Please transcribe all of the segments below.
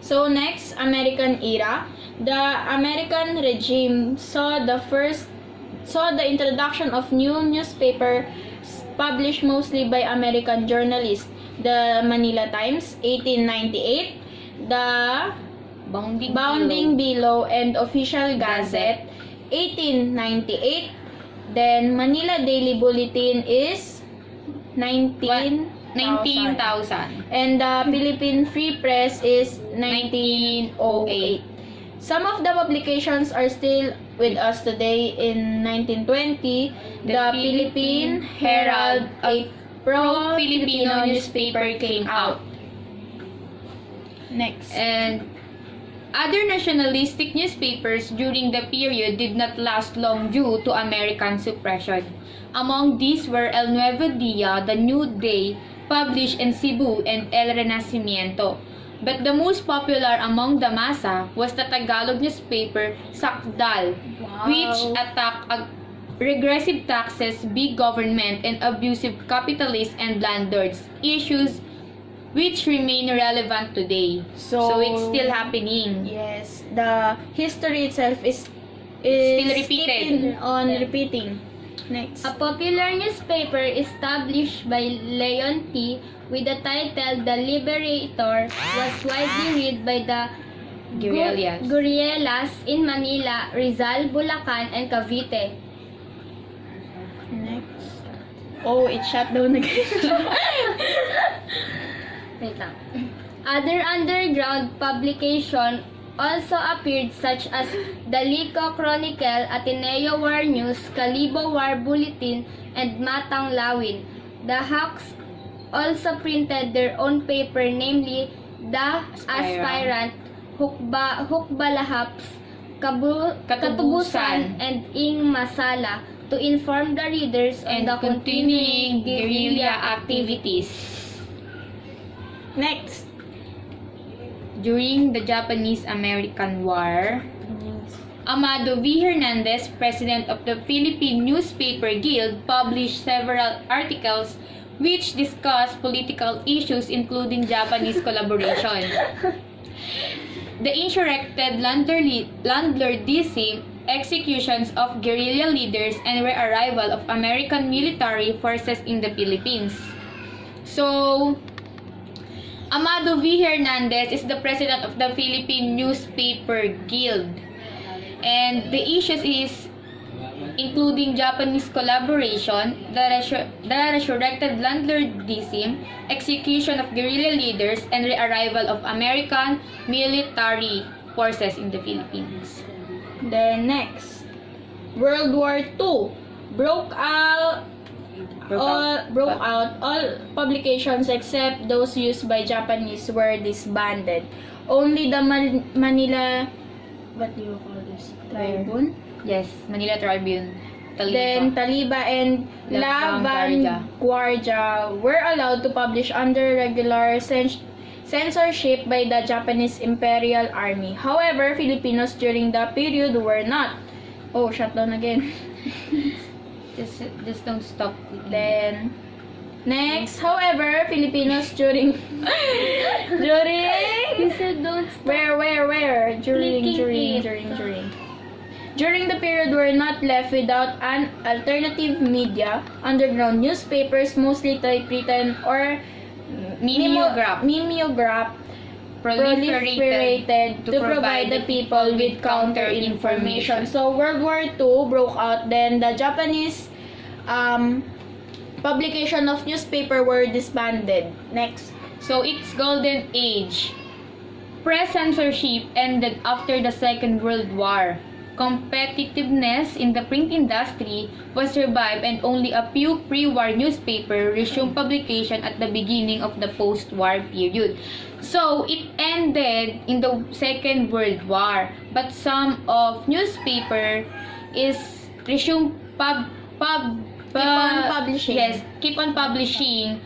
So next, American era. The American regime saw the introduction of new newspaper published mostly by American journalists. The Manila Times, 1898. The Bounding Below and Official Gazette, 1898. Then Manila Daily Bulletin is 19,000. And the Philippine Free Press is 1908. Some of the publications are still with us today. In 1920, the Philippine Herald, a pro-Filipino newspaper, came out. Next. And other nationalistic newspapers during the period did not last long due to American suppression. Among these were El Nuevo Dia, The New Day, published in Cebu, and El Renacimiento. But the most popular among the masa was the Tagalog newspaper Sakdal, which attacked regressive taxes, big government, and abusive capitalists and landlords, issues which remain relevant today. So it's still happening. Yes, the history itself is Still repeated. keeping on repeating. Next. A popular newspaper established by Leon T. with the title The Liberator was widely read by the guerrillas in Manila, Rizal, Bulacan, and Cavite. Next. Oh, it shut down again. Wait lang. Other underground publication also appeared such as the Lico Chronicle, Ateneo War News, Kalibo War Bulletin, and Matang Lawin. The Hawks also printed their own paper, namely The Aspirant, Hukbalahaps, Katubusan, and Ing Masala to inform the readers on And the continuing guerrilla activities. Next. During the Japanese-American War, Amado V. Hernandez, president of the Philippine Newspaper Guild, published several articles which discussed political issues including Japanese collaboration, the insurrected landlordism, executions of guerrilla leaders, and re-arrival of American military forces in the Philippines. So, Amado V. Hernandez is the president of the Philippine Newspaper Guild. And the issues is including Japanese collaboration, the resurrected landlordism, execution of guerrilla leaders, and re-arrival of American military forces in the Philippines. Then next. World War II broke out. All publications except those used by Japanese were disbanded. Only the Manila, what do you call this? Tribune? Yes, Manila Tribune. Then Taliba and La Vanguardia were allowed to publish under regular censorship by the Japanese Imperial Army. However, Filipinos during the period were not. Oh, shut down again. Just don't stop. Then next, however, Filipinos during You said don't stop. where during the period were not left without an alternative media. Underground newspapers, mostly typewritten or mimeograph, proliferated to provide the people with counter information. So World War II broke out, then the Japanese publication of newspaper were disbanded. Next. So its golden age. Press censorship ended after the Second World War. Competitiveness in the print industry was revived, and only a few pre-war newspapers resumed publication at the beginning of the post-war period. So it ended in the Second World War, but some of newspaper is resumed publishing. Yes, keep on publishing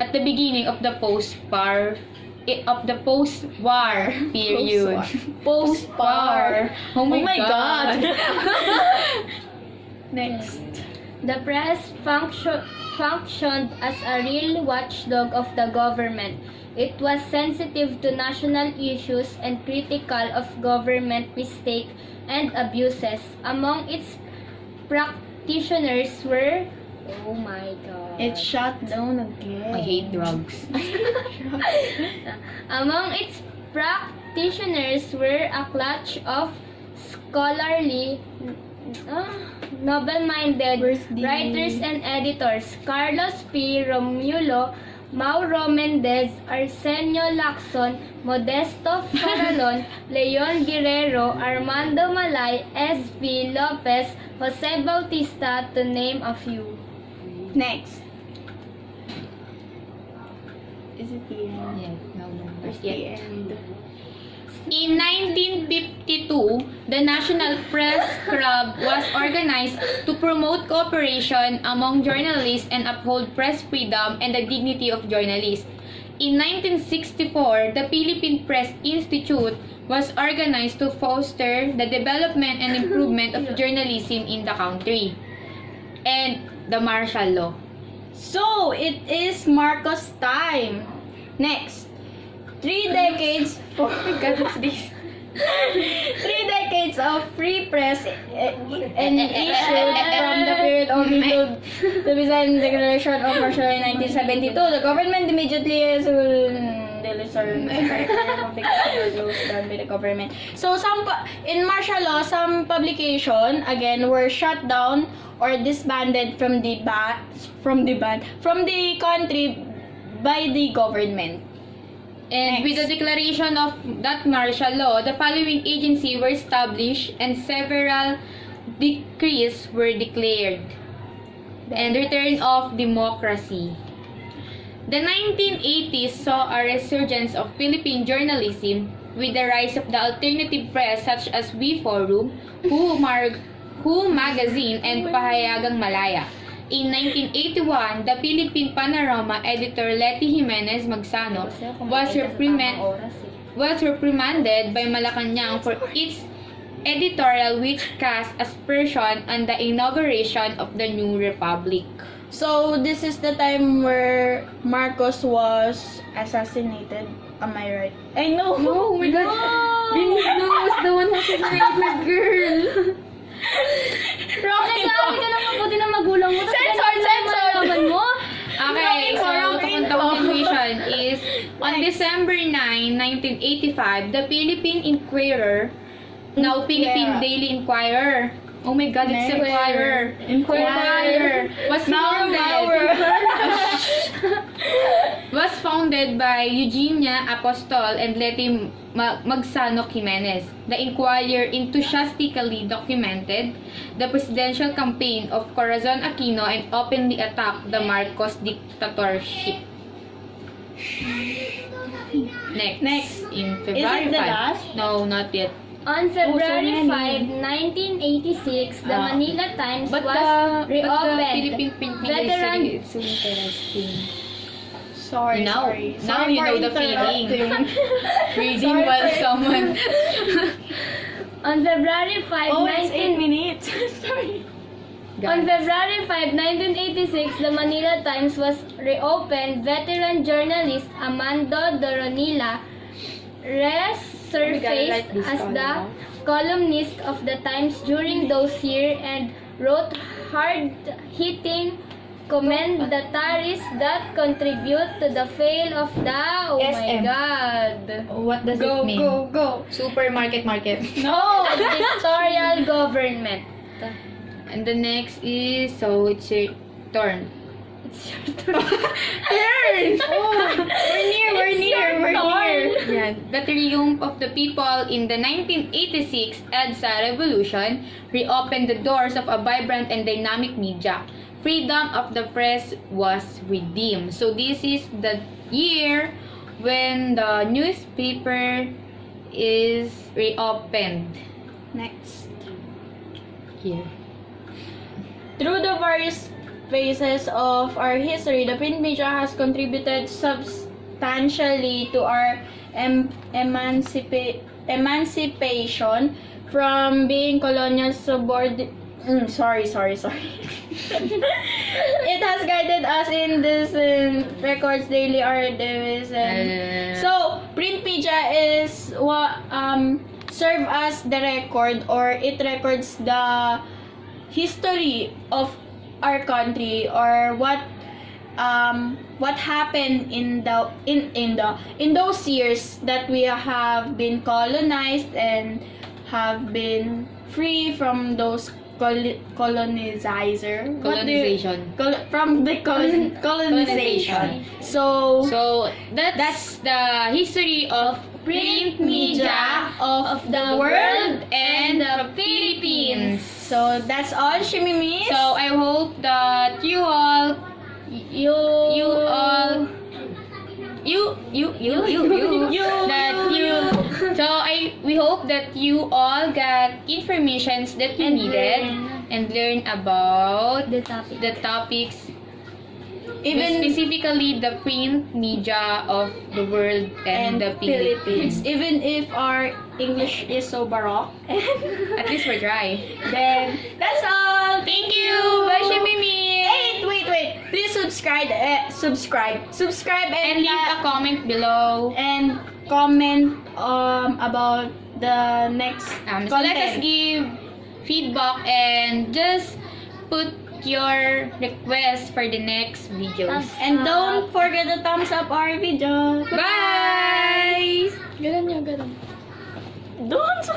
at the beginning of the post-war period. Post-war. Oh my God. Next. The press functioned as a real watchdog of the government. It was sensitive to national issues and critical of government mistakes and abuses. Among its practitioners were, oh my god. It's shut down again. I hate drugs. Among its practitioners were a clutch of scholarly, noble-minded Where's the- writers and editors: Carlos P. Romulo, Mauro Mendez, Arsenio Lacson, Modesto Farallon, Leon Guerrero, Armando Malay, S.V. Lopez, Jose Bautista, to name a few. Next. Is it the end? Yeah, no, Where's not the yet. end? In 1952, the National Press Club was organized to promote cooperation among journalists and uphold press freedom and the dignity of journalists. In 1964, the Philippine Press Institute was organized to foster the development and improvement of journalism in the country. And the martial law. So, it is Marcos time. Next. 3 decades for... God, what's this? 3 decades of free press and issued from the period of the Byzantine Declaration of Martial Law in 1972. The government immediately done by the government. So in martial law, some publication again were shut down or disbanded from the country by the government. And with the declaration of that martial law, the following agencies were established and several decrees were declared. And return of democracy. The 1980s saw a resurgence of Philippine journalism with the rise of the alternative press such as We Forum, Who Magazine, and Pahayagang Malaya. In 1981, the Philippine Panorama editor Letty Jimenez Magsano was reprimanded by Malacanang for its editorial which cast aspersion on the inauguration of the new republic. So, this is the time where Marcos was assassinated. Am I right? I know. Oh my god! Benigno was the one who assassinated girl! Rocky, Nag-aaral ka ng mabuti ng magulang mo. Censor! Nalaman mo? Okay, so Rocky, the continuation is on December 9, 1985, the Philippine Inquirer, now Philippine Yeah. Daily Inquirer. Oh my god, it's Inquirer. Inquirer. Was founded. Was founded by Eugenia Apostol and Letty Magsano Jimenez. The Inquirer enthusiastically documented the presidential campaign of Corazon Aquino and openly attacked the Marcos dictatorship. Next. In February Is it the 5. last? No, not yet. On February so 5, 1986, the Manila Times But was the reopened. Philippine print media Veteran- is so interesting. Sorry, Now- sorry. now Sorry you for know the feeling. interrupting. Reading Sorry while for- someone... On February 5, Oh, it's 8 19... minutes. Sorry. On February 5, 1986, the Manila Times was reopened. Veteran journalist Amando Doronila resurfaced as the columnist of the Times during those years and wrote hard-hitting commentaries that contribute to the fail of the... Oh my SM. God! What does Go, it mean? go, go. Supermarket market. No! Dictatorial government. And the next is... So, it's your turn. It's your turn. Turn! Oh, we're near. Yeah, the triumph of the people in the 1986 EDSA revolution reopened the doors of a vibrant and dynamic media. Freedom of the press was redeemed. So this is the year when the newspaper is reopened. Next. Here. Through the various phases of our history, the print media has contributed substantially to our emancipation from being colonial Sorry. It has guided us in this records daily archives. So print media is what serve as the record, or it records the history of our country, or what happened in those years that we have been colonized and have been free from those colonization. From the colonization. So That's the history of print media of the world and the Philippines. So that's all, Shimeeme. So I hope that you all we hope that you all got informations that you needed and learn about The topic. the topics, even specifically the print media of the world and the Philippines. Even if our English is so baroque, At least we're dry. then that's all. Thank you. Bye, Shimeeme. Wait. Please subscribe And and leave a comment below. and comment about the next So let us content. give feedback and just put your request for the next videos. And don't forget to thumbs up our video. Bye! Ganun. Doon sa